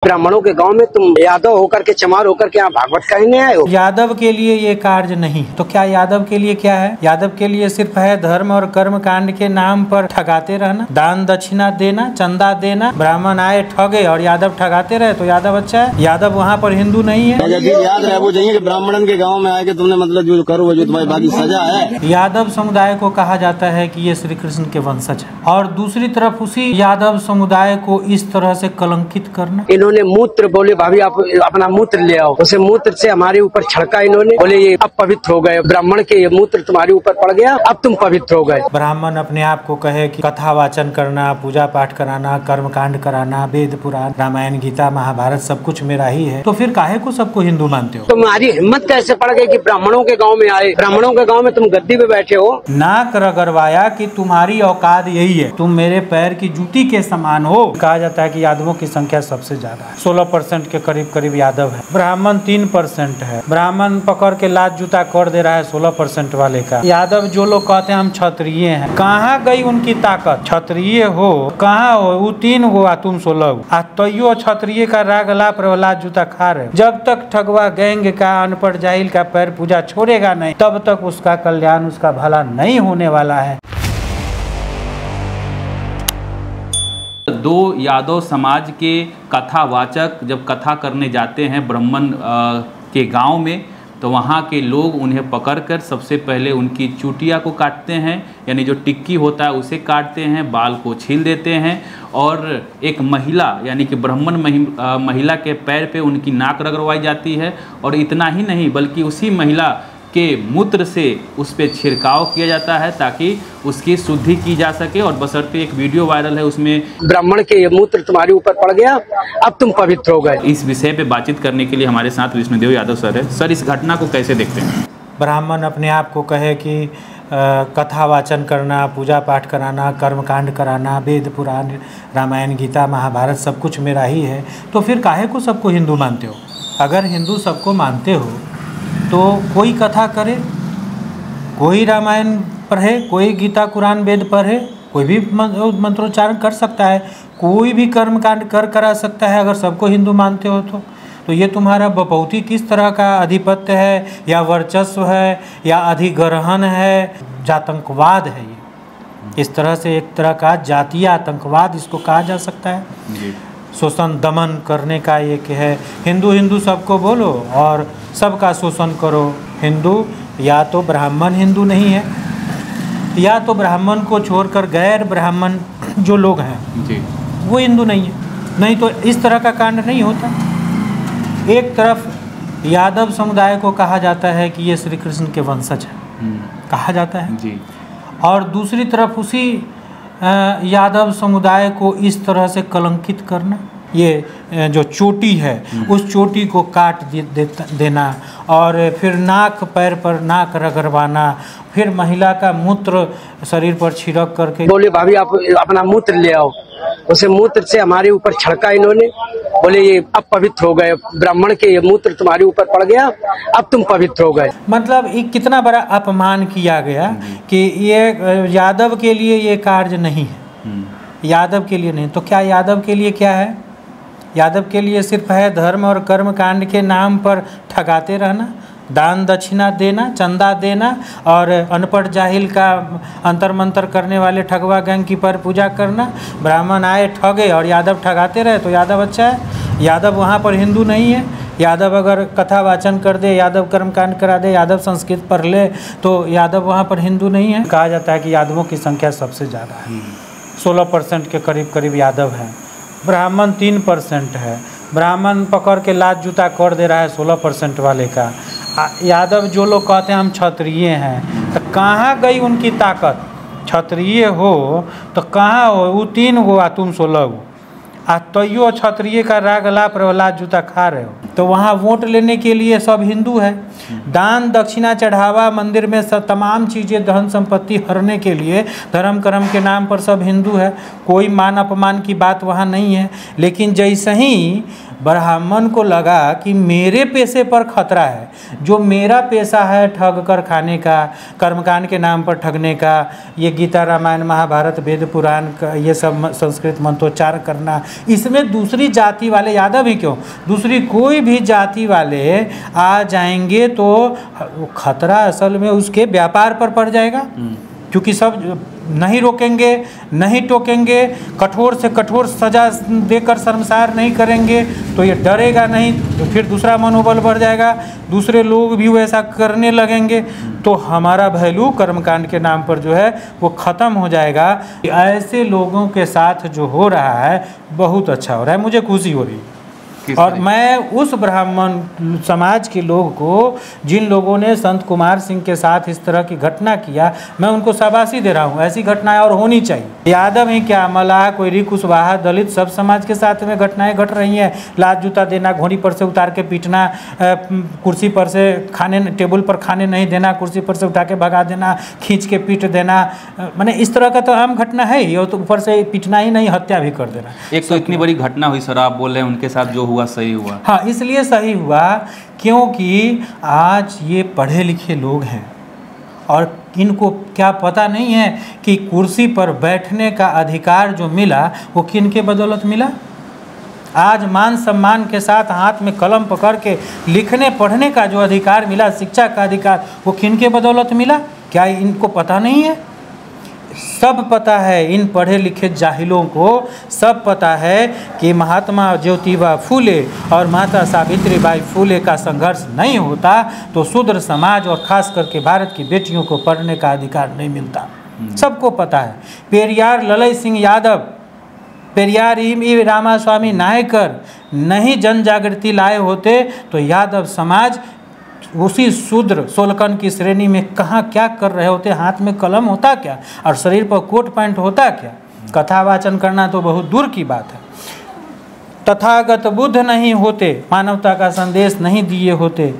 ब्राह्मणों के गांव में तुम यादव होकर के, चमार होकर के यहाँ भागवत कहने आए हो। यादव के लिए ये कार्य नहीं, तो क्या यादव के लिए क्या है? यादव के लिए सिर्फ है धर्म और कर्म कांड के नाम पर ठगाते रहना, दान दक्षिणा देना, चंदा देना। ब्राह्मण आए ठगे और यादव ठगाते रहे तो यादव अच्छा है? यादव वहाँ पर हिंदू नहीं है। याद रहे वो चाहिए कि ब्राह्मण के गाँव में आए कि तुमने मतलब जो करो जो तुम्हारी बाकी सजा है। यादव समुदाय को कहा जाता है कि ये श्री कृष्ण के वंशज है, और दूसरी तरफ उसी यादव समुदाय को इस तरह से कलंकित करना। इन्होंने मूत्र बोले भाभी आप अपना मूत्र ले आओ, उसे मूत्र से हमारे ऊपर छिड़का इन्होंने, बोले ये अब पवित्र हो गए, ब्राह्मण के ये मूत्र तुम्हारे ऊपर पड़ गया, अब तुम पवित्र हो गए। ब्राह्मण अपने आप को कहे कि कथा वाचन करना, पूजा पाठ कराना, कर्म कांड कराना, वेद पुराण, रामायण गीता महाभारत सब कुछ मेरा ही है, तो फिर काहे को सबको हिंदू मानते हो? तुम्हारी हिम्मत कैसे पड़ गई कि ब्राह्मणों के गाँव में आए, ब्राह्मणों के गाँव में तुम गद्दी पे बैठे हो। नाक रगड़वाया कि तुम्हारी औकात यही है, तुम मेरे पैर की जूती के समान हो। कहा जाता है कि यादवों की संख्या सबसे ज्यादा है, 16% के करीब यादव है। ब्राह्मण 3% है। ब्राह्मण पकड़ के लात जूता कर दे रहा है 16% वाले का। यादव जो लोग कहते हैं हम क्षत्रिय हैं, कहाँ गई उनकी ताकत? क्षत्रिय हो कहाँ हो? वो 3 हो तुम 16 हो, तैयो क्षत्रिय का राग लाप लात जूता खा रहे हो। जब तक ठगवा गैंग का, अनपढ़ जाहिल का पैर पूजा छोड़ेगा नहीं, तब तक उसका कल्याण, उसका भला नहीं होने वाला है। दो यादव समाज के कथावाचक जब कथा करने जाते हैं ब्राह्मण के गांव में, तो वहाँ के लोग उन्हें पकड़कर सबसे पहले उनकी चूटिया को काटते हैं, यानी जो टिक्की होता है उसे काटते हैं, बाल को छील देते हैं, और एक महिला यानी कि ब्राह्मण महिला के पैर पे उनकी नाक रगड़वाई जाती है। और इतना ही नहीं बल्कि उसी महिला के मूत्र से उस पर छिड़काव किया जाता है ताकि उसकी शुद्धि की जा सके। और बशर्ते एक वीडियो वायरल है, उसमें ब्राह्मण के ये मूत्र तुम्हारे ऊपर पड़ गया, अब तुम पवित्र हो गए। इस विषय पे बातचीत करने के लिए हमारे साथ विष्णुदेव यादव सर है। सर, इस घटना को कैसे देखते हैं? ब्राह्मण अपने आप को कहे कि कथा वाचन करना, पूजा पाठ कराना, कर्म कांड कराना, वेद पुराण, रामायण गीता महाभारत सब कुछ मेरा ही है, तो फिर काहे को सबको हिंदू मानते हो? अगर हिंदू सबको मानते हो तो कोई कथा करे, कोई रामायण पढ़े, कोई गीता कुरान वेद पढ़े, कोई भी मंत्रोच्चारण कर सकता है, कोई भी कर्म कांड करा सकता है। अगर सबको हिंदू मानते हो तो ये तुम्हारा बपौती किस तरह का आधिपत्य है, या वर्चस्व है, या अधिग्रहण है, जातंकवाद है। ये इस तरह से एक तरह का जातीय आतंकवाद इसको कहा जा सकता है। शोषण दमन करने का एक है। हिंदू सबको बोलो और सबका शोषण करो। हिंदू या तो ब्राह्मण हिंदू नहीं है, या तो ब्राह्मण को छोड़कर गैर ब्राह्मण जो लोग हैं जी, वो हिंदू नहीं है, नहीं तो इस तरह का कांड नहीं होता। एक तरफ यादव समुदाय को कहा जाता है कि ये श्री कृष्ण के वंशज है, कहा जाता है जी, और दूसरी तरफ उसी यादव समुदाय को इस तरह से कलंकित करना। ये जो चोटी है उस चोटी को काट देना, और फिर नाक पैर पर नाक रगड़वाना, फिर महिला का मूत्र शरीर पर छिड़क करके बोले भाभी आप अपना मूत्र ले आओ, उसे मूत्र से हमारे ऊपर छिड़का इन्होंने, बोले ये अब पवित्र हो गए, ब्राह्मण के ये मूत्र तुम्हारे ऊपर पड़ गया, अब तुम पवित्र हो गए। मतलब एक कितना बड़ा अपमान किया गया कि ये यादव के लिए ये कार्य नहीं है, यादव के लिए नहीं, तो क्या यादव के लिए क्या है? यादव के लिए सिर्फ है धर्म और कर्म कांड के नाम पर ठगाते रहना, दान दक्षिणा देना, चंदा देना, और अनपढ़ जाहिल का अंतर मंतर करने वाले ठगवा गैंग की पर पूजा करना। ब्राह्मण आए ठगे और यादव ठगाते रहे तो यादव अच्छा है? यादव वहाँ पर हिंदू नहीं है। यादव अगर कथा वाचन कर दे, यादव कर्म कांड करा दे, यादव संस्कृत पढ़ ले, तो यादव वहाँ पर हिंदू नहीं है। कहा जाता है कि यादवों की संख्या सबसे ज़्यादा है, 16% के करीब यादव है। ब्राह्मण 3% है। ब्राह्मण पकड़ के लात जूता कर दे रहा है 16% वाले का। यादव जो लोग कहते हैं हम क्षत्रिय हैं, तो कहाँ गई उनकी ताकत? क्षत्रिय हो तो कहाँ हो? वो 3 हो तुम 16 हो, तैयो क्षत्रिय का राग लाप लात जूता खा रहे हो। तो वहाँ वोट लेने के लिए सब हिंदू है। दान दक्षिणा चढ़ावा, मंदिर में सब तमाम चीज़ें, धन संपत्ति हरने के लिए धर्म कर्म के नाम पर सब हिंदू है। कोई मान अपमान की बात वहाँ नहीं है। लेकिन जैसे ही ब्राह्मण को लगा कि मेरे पेशे पर खतरा है, जो मेरा पेशा है ठग कर खाने का, कर्मकांड के नाम पर ठगने का, ये गीता रामायण महाभारत वेद पुराण का ये सब संस्कृत मंत्रोच्चार करना, इसमें दूसरी जाति वाले, यादव ही क्यों, दूसरी कोई भी जाति वाले आ जाएंगे तो खतरा असल में उसके व्यापार पर पड़ जाएगा, क्योंकि सब नहीं रोकेंगे, नहीं टोकेंगे, कठोर से कठोर सजा देकर शर्मसार नहीं करेंगे तो ये डरेगा नहीं, तो फिर दूसरा मनोबल बढ़ जाएगा, दूसरे लोग भी वैसा करने लगेंगे, तो हमारा वैल्यू कर्मकांड के नाम पर जो है वो ख़त्म हो जाएगा। ऐसे लोगों के साथ जो हो रहा है बहुत अच्छा हो रहा है, मुझे खुशी हो रही है। और मैं उस ब्राह्मण समाज के लोग को, जिन लोगों ने संत कुमार सिंह के साथ इस तरह की घटना किया, मैं उनको शाबाशी दे रहा हूँ। ऐसी घटनाएं और होनी चाहिए। यादव ही क्या, मलाह, कोयरी, कुशवाहा, दलित, सब समाज के साथ में घटनाएं घट रही हैं। लात जूता देना, घोड़ी पर से उतार के पीटना, कुर्सी पर से खाने, टेबल पर खाने नहीं देना, कुर्सी पर से उठा के भगा देना, खींच के पीट देना, मैंने इस तरह का तो आम घटना है ही। और तो ऊपर से पीटना ही नहीं, हत्या भी कर देना। एक तो इतनी बड़ी घटना हुई सर, आप बोल रहे हैं उनके साथ जो हुआ सही हुआ। हाँ, इसलिए सही हुआ क्योंकि आज ये पढ़े लिखे लोग हैं और इनको क्या पता नहीं है कि कुर्सी पर बैठने का अधिकार जो मिला वो किन के बदौलत मिला। आज मान सम्मान के साथ हाथ में कलम पकड़ के लिखने पढ़ने का जो अधिकार मिला, शिक्षा का अधिकार, वो किन के बदौलत मिला। क्या इनको पता नहीं है? सब पता है। इन पढ़े लिखे जाहिलों को सब पता है कि महात्मा ज्योतिबा फूले और माता सावित्रीबाई फूले का संघर्ष नहीं होता तो शूद्र समाज और खास करके भारत की बेटियों को पढ़ने का अधिकार नहीं मिलता। सबको पता है। पेरियार ललई सिंह यादव, पेरियार ई रामास्वामी नायकर नहीं जन जागृति लाए होते तो यादव समाज उसी शूद्र सोलकन की श्रेणी में कहाँ क्या कर रहे होते। हाथ में कलम होता क्या और शरीर पर कोट पैंट होता क्या। कथा वाचन करना तो बहुत दूर की बात है। तथागत बुद्ध नहीं होते, मानवता का संदेश नहीं दिए होते,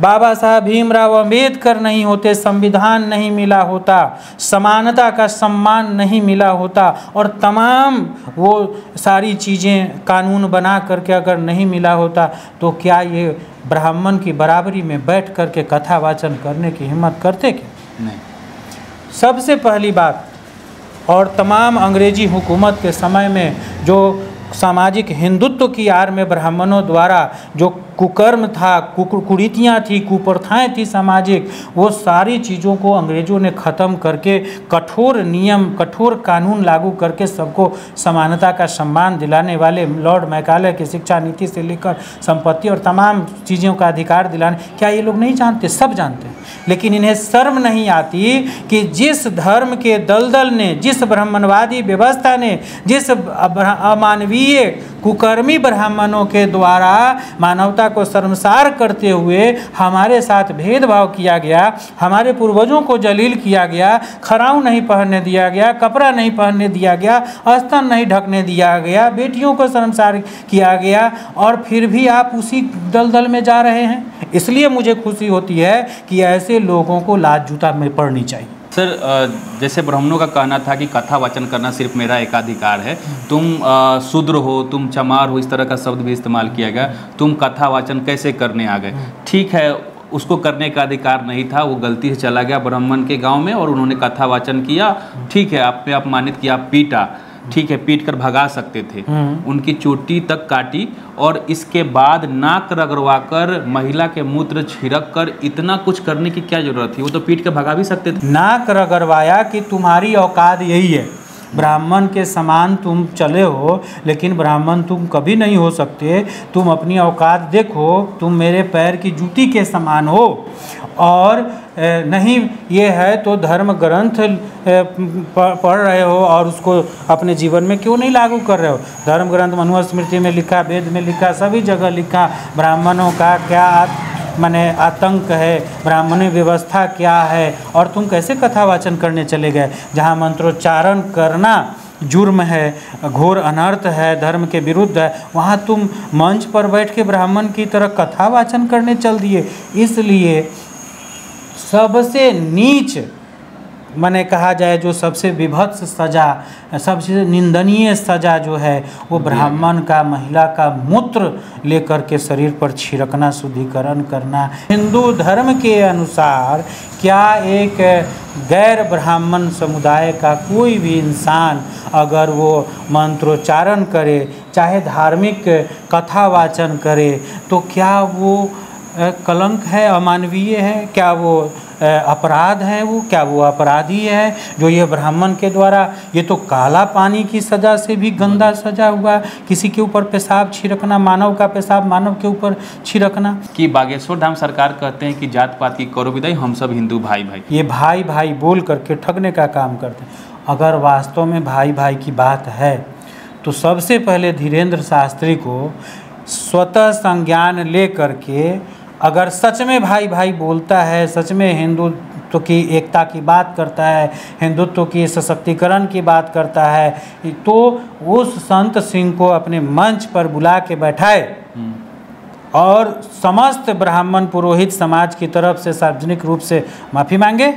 बाबा साहब भीमराव अंबेडकर नहीं होते, संविधान नहीं मिला होता, समानता का सम्मान नहीं मिला होता और तमाम वो सारी चीज़ें कानून बना करके अगर नहीं मिला होता तो क्या ये ब्राह्मण की बराबरी में बैठ करके कथा वाचन करने की हिम्मत करते क्या? नहीं। सबसे पहली बात, और तमाम अंग्रेजी हुकूमत के समय में जो सामाजिक हिंदुत्व की आड़ में ब्राह्मणों द्वारा जो कुकर्म था, कुरीतियाँ थी, कुप्रथाएँ थी सामाजिक, वो सारी चीज़ों को अंग्रेज़ों ने ख़त्म करके कठोर नियम, कठोर कानून लागू करके सबको समानता का सम्मान दिलाने वाले लॉर्ड मैकाले की शिक्षा नीति से लेकर संपत्ति और तमाम चीज़ों का अधिकार दिलाने, क्या ये लोग नहीं जानते? सब जानते हैं। लेकिन इन्हें शर्म नहीं आती कि जिस धर्म के दलदल ने, जिस ब्राह्मणवादी व्यवस्था ने, जिस अमानवीय कुकर्मी ब्राह्मणों के द्वारा मानवता को शर्मसार करते हुए हमारे साथ भेदभाव किया गया, हमारे पूर्वजों को जलील किया गया, खराऊ नहीं पहनने दिया गया, कपड़ा नहीं पहनने दिया गया, स्तन नहीं ढकने दिया गया, बेटियों को शर्मसार किया गया, और फिर भी आप उसी दलदल में जा रहे हैं। इसलिए मुझे खुशी होती है कि ऐसे लोगों को लात जूता में पड़नी चाहिए। सर, जैसे ब्राह्मणों का कहना था कि कथा वाचन करना सिर्फ मेरा एकाधिकार है, तुम शूद्र हो, तुम चमार हो, इस तरह का शब्द भी इस्तेमाल किया गया, तुम कथा वाचन कैसे करने आ गए? ठीक है, उसको करने का अधिकार नहीं था, वो गलती से चला गया ब्राह्मण के गांव में और उन्होंने कथा वाचन किया। ठीक है, आप पे अपमानित किया, पीटा, ठीक है, पीट कर भगा सकते थे, उनकी चोटी तक काटी और इसके बाद नाक रगड़वा कर, महिला के मूत्र छिड़क कर इतना कुछ करने की क्या जरूरत थी? वो तो पीट कर भगा भी सकते थे। नाक रगड़वाया कि तुम्हारी औकात यही है, ब्राह्मण के समान तुम चले हो लेकिन ब्राह्मण तुम कभी नहीं हो सकते, तुम अपनी औकात देखो, तुम मेरे पैर की जूती के समान हो। और नहीं ये है तो धर्म ग्रंथ पढ़ रहे हो और उसको अपने जीवन में क्यों नहीं लागू कर रहे हो? धर्म ग्रंथ मनुस्मृति में लिखा, वेद में लिखा, सभी जगह लिखा ब्राह्मणों का क्या माने आतंक है, ब्राह्मणी व्यवस्था क्या है, और तुम कैसे कथा वाचन करने चले गए जहाँ मंत्रोच्चारण करना जुर्म है, घोर अनर्थ है, धर्म के विरुद्ध है, वहाँ तुम मंच पर बैठ के ब्राह्मण की तरह कथा वाचन करने चल दिए। इसलिए सबसे नीच मैंने कहा जाए जो सबसे विभत्स सजा, सबसे निंदनीय सजा जो है वो ब्राह्मण का, महिला का मूत्र लेकर के शरीर पर छिड़कना, शुद्धिकरण करना। हिंदू धर्म के अनुसार क्या एक गैर ब्राह्मण समुदाय का कोई भी इंसान अगर वो मंत्रोच्चारण करे, चाहे धार्मिक कथा वाचन करे, तो क्या वो कलंक है, अमानवीय है? क्या वो अपराध है? वो क्या वो अपराधी है जो ये ब्राह्मण के द्वारा, ये तो काला पानी की सज़ा से भी गंदा सजा हुआ, किसी के ऊपर पेशाब छिड़कना, मानव का पेशाब मानव के ऊपर छिड़कना। कि बागेश्वर धाम सरकार कहते हैं कि जात पात की करो विदाई, हम सब हिंदू भाई भाई, ये भाई भाई बोल करके ठगने का काम करते हैं। अगर वास्तव में भाई भाई की बात है तो सबसे पहले धीरेन्द्र शास्त्री को स्वतः संज्ञान ले करके, अगर सच में भाई भाई बोलता है, सच में हिंदुत्व की एकता की बात करता है, हिंदुत्व की सशक्तिकरण की बात करता है, तो उस संत सिंह को अपने मंच पर बुला के बैठाए और समस्त ब्राह्मण पुरोहित समाज की तरफ से सार्वजनिक रूप से माफ़ी मांगे।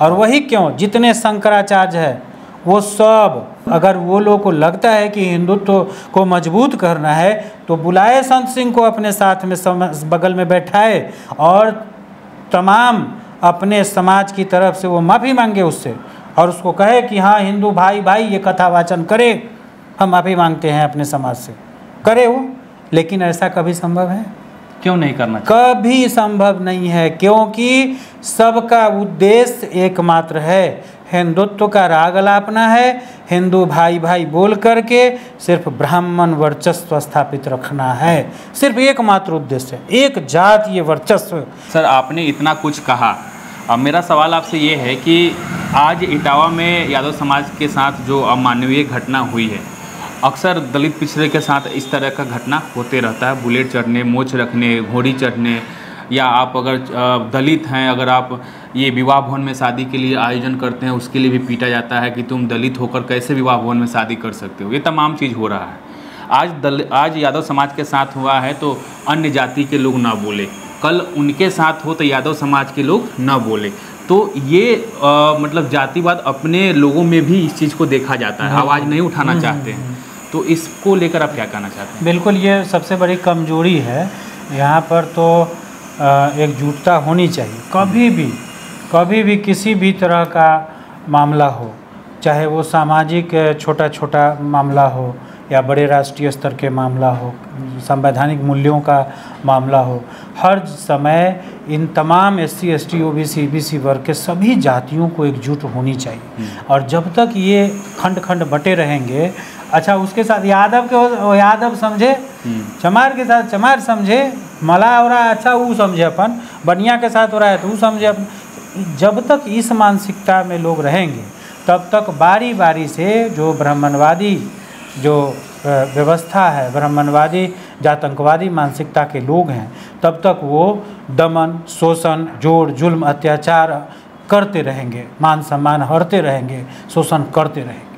और वही क्यों, जितने शंकराचार्य है वो सब, अगर वो लोग को लगता है कि हिंदुत्व को मजबूत करना है तो बुलाए संत सिंह को अपने साथ में बगल में बैठाए और तमाम अपने समाज की तरफ से वो माफ़ी मांगे उससे, और उसको कहे कि हाँ हिंदू भाई भाई ये कथा वाचन करे, हम माफ़ी मांगते हैं अपने समाज से, करे वो। लेकिन ऐसा कभी संभव है? क्यों नहीं करना? कभी संभव नहीं है, क्योंकि सबका उद्देश्य एकमात्र है, हिंदुत्व का राग अलापना है, हिंदू भाई भाई बोल करके सिर्फ ब्राह्मण वर्चस्व स्थापित रखना है, सिर्फ एकमात्र उद्देश्य है, एक जातीय वर्चस्व। सर आपने इतना कुछ कहा, अब मेरा सवाल आपसे ये है कि आज इटावा में यादव समाज के साथ जो अमानवीय घटना हुई है, अक्सर दलित पिछड़े के साथ इस तरह का घटना होते रहता है, बुलेट चढ़ने, मोछ रखने, घोड़ी चढ़ने, या आप अगर दलित हैं, अगर आप ये विवाह भवन में शादी के लिए आयोजन करते हैं उसके लिए भी पीटा जाता है कि तुम दलित होकर कैसे विवाह भवन में शादी कर सकते हो। ये तमाम चीज़ हो रहा है। आज यादव समाज के साथ हुआ है तो अन्य जाति के लोग ना बोले, कल उनके साथ हो तो यादव समाज के लोग ना बोले। तो ये मतलब जातिवाद अपने लोगों में भी इस चीज़ को देखा जाता है, आवाज़ नहीं उठाना चाहते हैं। तो इसको लेकर आप क्या कहना चाहते हैं? बिल्कुल, ये सबसे बड़ी कमजोरी है। यहाँ पर तो एकजुटता होनी चाहिए। कभी भी किसी भी तरह का मामला हो, चाहे वो सामाजिक छोटा छोटा मामला हो या बड़े राष्ट्रीय स्तर के मामला हो, संवैधानिक मूल्यों का मामला हो, हर समय इन तमाम SC ST OBC EBC वर्ग के सभी जातियों को एकजुट होनी चाहिए। और जब तक ये खंड खंड बटे रहेंगे, अच्छा उसके साथ यादव के यादव समझे, चमार के साथ चमार समझे, मला हो रहा है अच्छा वो समझे अपन, बनिया के साथ हो रहा है तो वो समझे अपन। जब तक इस मानसिकता में लोग रहेंगे तब तक बारी बारी से जो ब्राह्मणवादी जो व्यवस्था है, ब्राह्मणवादी जातंकवादी मानसिकता के लोग हैं, तब तक वो दमन, शोषण, जोर, जुल्म, अत्याचार करते रहेंगे, मान सम्मान हरते रहेंगे, शोषण करते रहेंगे।